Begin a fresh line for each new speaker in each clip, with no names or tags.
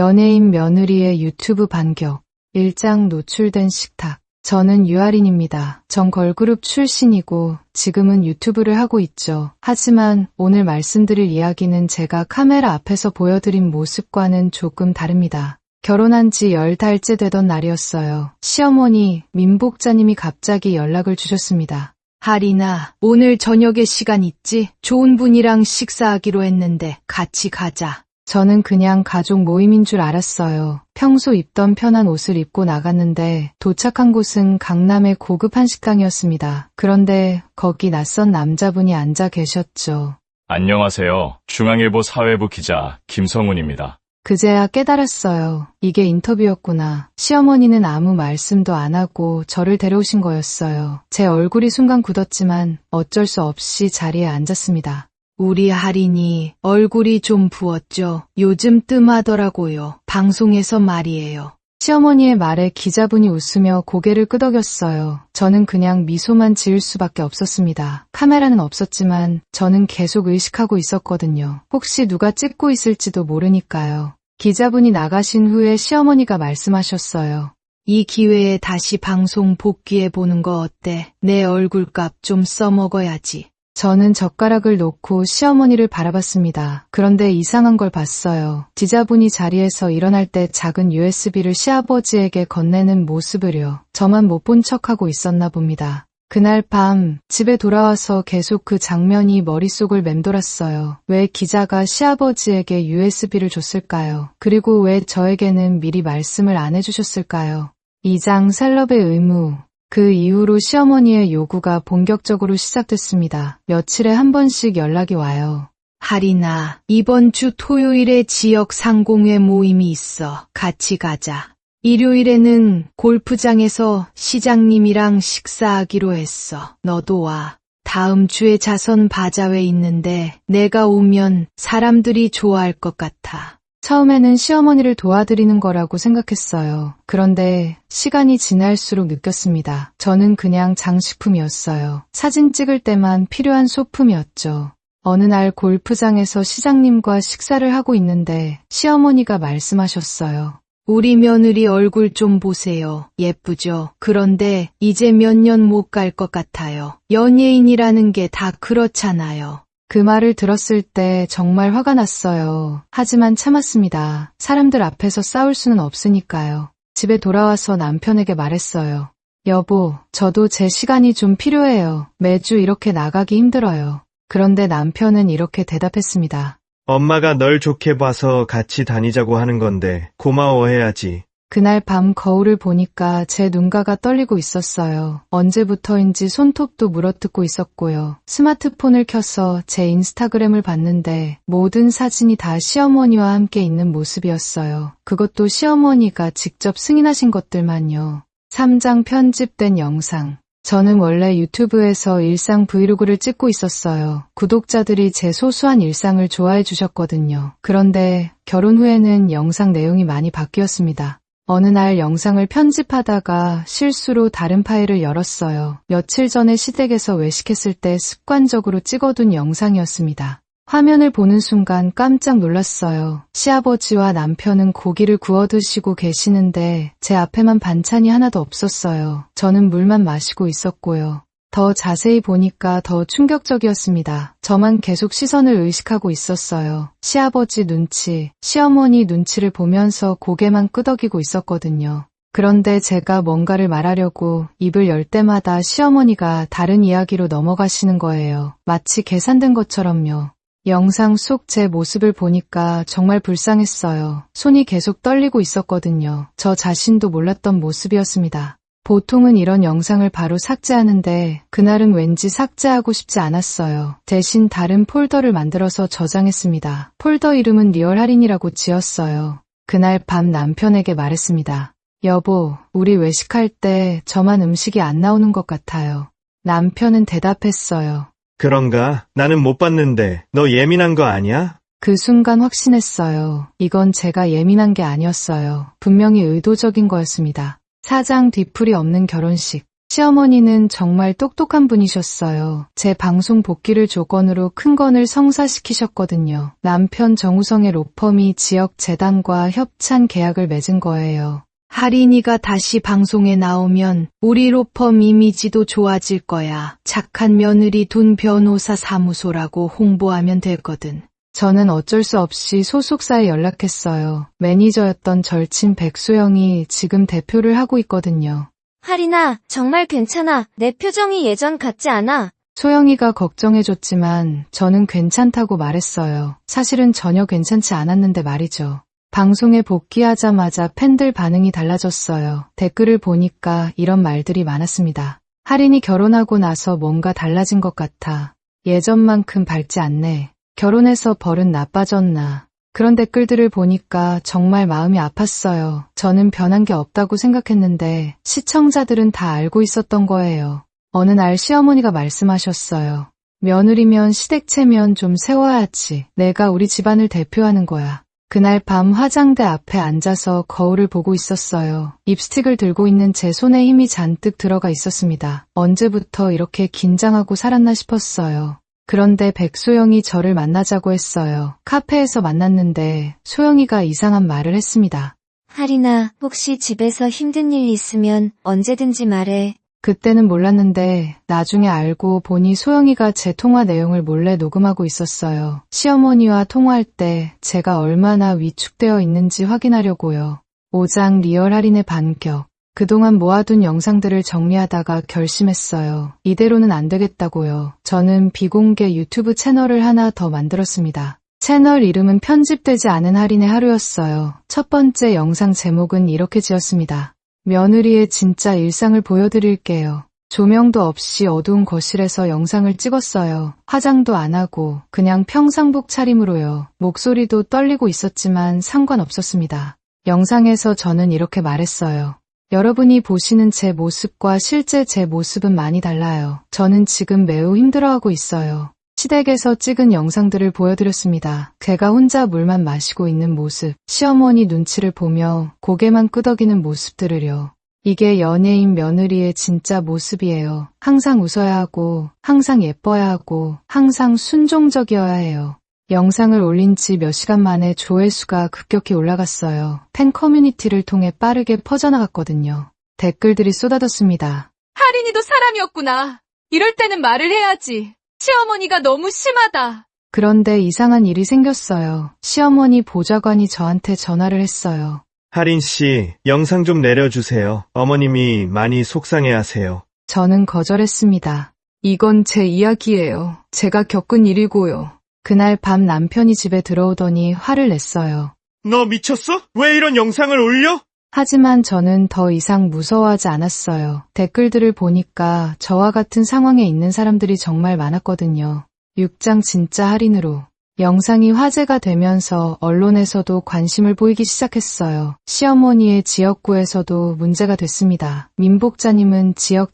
연예인 며느리의 유튜브 반격, 일장 노출된 식탁. 저는 유아린입니다. 전 걸그룹 출신이고 지금은 유튜브를 하고 있죠. 하지만 오늘 말씀드릴 이야기는 제가 카메라 앞에서 보여드린 모습과는 조금 다릅니다. 결혼한 지 10달째 되던 날이었어요. 시어머니 민복자님이 갑자기 연락을 주셨습니다.
하린아, 오늘 저녁에 시간 있지? 좋은 분이랑 식사하기로 했는데 같이 가자.
저는 그냥 가족 모임인 줄 알았어요. 평소 입던 편한 옷을 입고 나갔는데 도착한 곳은 강남의 고급 한식당이었습니다. 그런데 거기 낯선 남자분이 앉아 계셨죠.
안녕하세요. 중앙일보 사회부 기자 김성훈입니다.
그제야 깨달았어요. 이게 인터뷰였구나. 시어머니는 아무 말씀도 안 하고 저를 데려오신 거였어요. 제 얼굴이 순간 굳었지만 어쩔 수 없이 자리에 앉았습니다.
우리 하린이 얼굴이 좀 부었죠? 요즘 뜸하더라고요. 방송에서 말이에요.
시어머니의 말에 기자분이 웃으며 고개를 끄덕였어요. 저는 그냥 미소만 지을 수밖에 없었습니다. 카메라는 없었지만 저는 계속 의식하고 있었거든요. 혹시 누가 찍고 있을지도 모르니까요. 기자분이 나가신 후에 시어머니가 말씀하셨어요.
이 기회에 다시 방송 복귀해보는 거 어때? 내 얼굴값 좀 써먹어야지.
저는 젓가락을 놓고 시어머니를 바라봤습니다. 그런데 이상한 걸 봤어요. 기자분이 자리에서 일어날 때 작은 USB를 시아버지에게 건네는 모습을요. 저만 못 본 척하고 있었나 봅니다. 그날 밤 집에 돌아와서 계속 그 장면이 머릿속을 맴돌았어요. 왜 기자가 시아버지에게 USB를 줬을까요? 그리고 왜 저에게는 미리 말씀을 안 해주셨을까요? 이장 셀럽의 의무. 그 이후로 시어머니의 요구가 본격적으로 시작됐습니다. 며칠에 한 번씩 연락이 와요.
하린아, 이번 주 토요일에 지역 상공회 모임이 있어. 같이 가자. 일요일에는 골프장에서 시장님이랑 식사하기로 했어. 너도 와. 다음 주에 자선 바자회 있는데 내가 오면 사람들이 좋아할 것 같아.
처음에는 시어머니를 도와드리는 거라고 생각했어요. 그런데 시간이 지날수록 느꼈습니다. 저는 그냥 장식품이었어요. 사진 찍을 때만 필요한 소품이었죠. 어느 날 골프장에서 시장님과 식사를 하고 있는데 시어머니가 말씀하셨어요.
우리 며느리 얼굴 좀 보세요. 예쁘죠? 그런데 이제 몇 년 못 갈 것 같아요. 연예인이라는 게 다 그렇잖아요.
그 말을 들었을 때 정말 화가 났어요. 하지만 참았습니다. 사람들 앞에서 싸울 수는 없으니까요. 집에 돌아와서 남편에게 말했어요. 여보, 저도 제 시간이 좀 필요해요. 매주 이렇게 나가기 힘들어요. 그런데 남편은 이렇게 대답했습니다.
엄마가 널 좋게 봐서 같이 다니자고 하는 건데 고마워해야지.
그날 밤 거울을 보니까 제 눈가가 떨리고 있었어요. 언제부터인지 손톱도 물어뜯고 있었고요. 스마트폰을 켜서 제 인스타그램을 봤는데 모든 사진이 다 시어머니와 함께 있는 모습이었어요. 그것도 시어머니가 직접 승인하신 것들만요. 3장 편집된 영상. 저는 원래 유튜브에서 일상 브이로그를 찍고 있었어요. 구독자들이 제 소소한 일상을 좋아해 주셨거든요. 그런데 결혼 후에는 영상 내용이 많이 바뀌었습니다. 어느 날 영상을 편집하다가 실수로 다른 파일을 열었어요. 며칠 전에 시댁에서 외식했을 때 습관적으로 찍어둔 영상이었습니다. 화면을 보는 순간 깜짝 놀랐어요. 시아버지와 남편은 고기를 구워 드시고 계시는데 제 앞에만 반찬이 하나도 없었어요. 저는 물만 마시고 있었고요. 더 자세히 보니까 더 충격적이었습니다. 저만 계속 시선을 의식하고 있었어요. 시아버지 눈치, 시어머니 눈치를 보면서 고개만 끄덕이고 있었거든요. 그런데 제가 뭔가를 말하려고 입을 열 때마다 시어머니가 다른 이야기로 넘어가시는 거예요. 마치 계산된 것처럼요. 영상 속 제 모습을 보니까 정말 불쌍했어요. 손이 계속 떨리고 있었거든요. 저 자신도 몰랐던 모습이었습니다. 보통은 이런 영상을 바로 삭제하는데 그날은 왠지 삭제하고 싶지 않았어요. 대신 다른 폴더를 만들어서 저장했습니다. 폴더 이름은 리얼할인이라고 지었어요. 그날 밤 남편에게 말했습니다. 여보, 우리 외식할 때 저만 음식이 안 나오는 것 같아요. 남편은 대답했어요.
그런가? 나는 못 봤는데 너 예민한 거 아니야?
그 순간 확신했어요. 이건 제가 예민한 게 아니었어요. 분명히 의도적인 거였습니다. 사장 뒤풀이 없는 결혼식. 시어머니는 정말 똑똑한 분이셨어요. 제 방송 복귀를 조건으로 큰 건을 성사시키셨거든요. 남편 정우성의 로펌이 지역 재단과 협찬 계약을 맺은 거예요.
할인이가 다시 방송에 나오면 우리 로펌 이미지도 좋아질 거야. 착한 며느리 둔 변호사 사무소라고 홍보하면 되거든.
저는 어쩔 수 없이 소속사에 연락했어요. 매니저였던 절친 백소영이 지금 대표를 하고 있거든요.
할인아, 정말 괜찮아. 내 표정이 예전 같지 않아.
소영이가 걱정해줬지만 저는 괜찮다고 말했어요. 사실은 전혀 괜찮지 않았는데 말이죠. 방송에 복귀하자마자 팬들 반응이 달라졌어요. 댓글을 보니까 이런 말들이 많았습니다. 할인이 결혼하고 나서 뭔가 달라진 것 같아. 예전만큼 밝지 않네. 결혼해서 버릇 나빠졌나. 그런 댓글들을 보니까 정말 마음이 아팠어요. 저는 변한 게 없다고 생각했는데 시청자들은 다 알고 있었던 거예요. 어느 날 시어머니가 말씀하셨어요. 며느리면 시댁체면 좀 세워야지. 내가 우리 집안을 대표하는 거야. 그날 밤 화장대 앞에 앉아서 거울을 보고 있었어요. 립스틱을 들고 있는 제 손에 힘이 잔뜩 들어가 있었습니다. 언제부터 이렇게 긴장하고 살았나 싶었어요. 그런데 백소영이 저를 만나자고 했어요. 카페에서 만났는데 소영이가 이상한 말을 했습니다.
할인아, 혹시 집에서 힘든 일 있으면 언제든지 말해.
그때는 몰랐는데 나중에 알고 보니 소영이가 제 통화 내용을 몰래 녹음하고 있었어요. 시어머니와 통화할 때 제가 얼마나 위축되어 있는지 확인하려고요. 5장 리얼 할인의 반격. 그동안 모아둔 영상들을 정리하다가 결심했어요. 이대로는 안 되겠다고요. 저는 비공개 유튜브 채널을 하나 더 만들었습니다. 채널 이름은 편집되지 않은 할인의 하루였어요. 첫 번째 영상 제목은 이렇게 지었습니다. 며느리의 진짜 일상을 보여드릴게요. 조명도 없이 어두운 거실에서 영상을 찍었어요. 화장도 안 하고 그냥 평상복 차림으로요. 목소리도 떨리고 있었지만 상관없었습니다. 영상에서 저는 이렇게 말했어요. 여러분이 보시는 제 모습과 실제 제 모습은 많이 달라요. 저는 지금 매우 힘들어하고 있어요. 시댁에서 찍은 영상들을 보여드렸습니다. 제가 혼자 물만 마시고 있는 모습, 시어머니 눈치를 보며 고개만 끄덕이는 모습들을요. 이게 연예인 며느리의 진짜 모습이에요. 항상 웃어야 하고, 항상 예뻐야 하고, 항상 순종적이어야 해요. 영상을 올린 지 몇 시간 만에 조회수가 급격히 올라갔어요. 팬 커뮤니티를 통해 빠르게 퍼져나갔거든요. 댓글들이 쏟아졌습니다.
할인이도 사람이었구나. 이럴 때는 말을 해야지. 시어머니가 너무 심하다.
그런데 이상한 일이 생겼어요. 시어머니 보좌관이 저한테 전화를 했어요.
할인 씨, 영상 좀 내려주세요. 어머님이 많이 속상해하세요.
저는 거절했습니다.
이건 제 이야기예요. 제가 겪은 일이고요.
그날 밤 남편이 집에 들어오더니 화를 냈어요.
너 미쳤어? 왜 이런 영상을 올려?
하지만 저는 더 이상 무서워하지 않았어요. 댓글들을 보니까 저와 같은 상황에 있는 사람들이 정말 많았거든요. 6장 진짜 할인으로. 영상이 화제가 되면서 언론에서도 관심을 보이기 시작했어요. 시어머니의 지역구에서도 문제가 됐습니다. 민복자님은 지역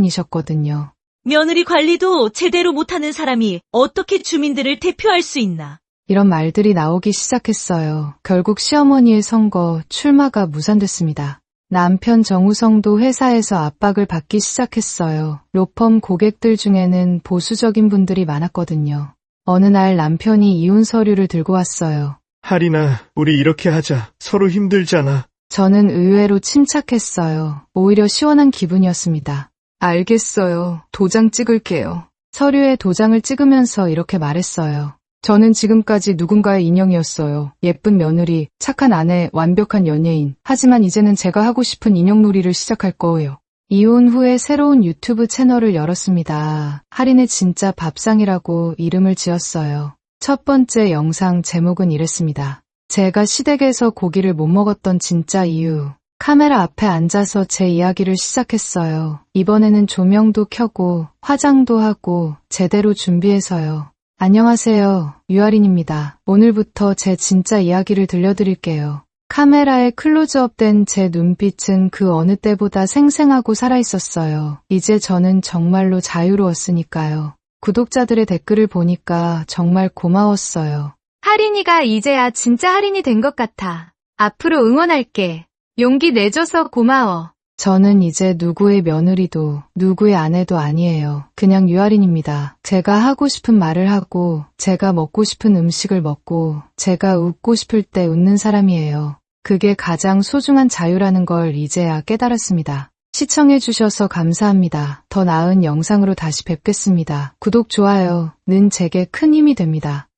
정치인이셨거든요.
며느리 관리도 제대로 못하는 사람이 어떻게 주민들을 대표할 수 있나?
이런 말들이 나오기 시작했어요. 결국 시어머니의 선거 출마가 무산됐습니다. 남편 정우성도 회사에서 압박을 받기 시작했어요. 로펌 고객들 중에는 보수적인 분들이 많았거든요. 어느 날 남편이 이혼 서류를 들고 왔어요.
할인아, 우리 이렇게 하자. 서로 힘들잖아.
저는 의외로 침착했어요. 오히려 시원한 기분이었습니다.
알겠어요. 도장 찍을게요.
서류에 도장을 찍으면서 이렇게 말했어요.
저는 지금까지 누군가의 인형이었어요. 예쁜 며느리, 착한 아내, 완벽한 연예인. 하지만 이제는 제가 하고 싶은 인형놀이를 시작할 거예요.
이혼 후에 새로운 유튜브 채널을 열었습니다. 할인의 진짜 밥상이라고 이름을 지었어요. 첫 번째 영상 제목은 이랬습니다. 제가 시댁에서 고기를 못 먹었던 진짜 이유. 카메라 앞에 앉아서 제 이야기를 시작했어요. 이번에는 조명도 켜고 화장도 하고 제대로 준비해서요. 안녕하세요. 유아린입니다. 오늘부터 제 진짜 이야기를 들려드릴게요. 카메라에 클로즈업된 제 눈빛은 그 어느 때보다 생생하고 살아있었어요. 이제 저는 정말로 자유로웠으니까요. 구독자들의 댓글을 보니까 정말 고마웠어요.
할인이가 이제야 진짜 할인이 된 것 같아. 앞으로 응원할게. 용기 내줘서 고마워.
저는 이제 누구의 며느리도 누구의 아내도 아니에요. 그냥 유아린입니다. 제가 하고 싶은 말을 하고 제가 먹고 싶은 음식을 먹고 제가 웃고 싶을 때 웃는 사람이에요. 그게 가장 소중한 자유라는 걸 이제야 깨달았습니다. 시청해주셔서 감사합니다. 더 나은 영상으로 다시 뵙겠습니다. 구독, 좋아요는 제게 큰 힘이 됩니다.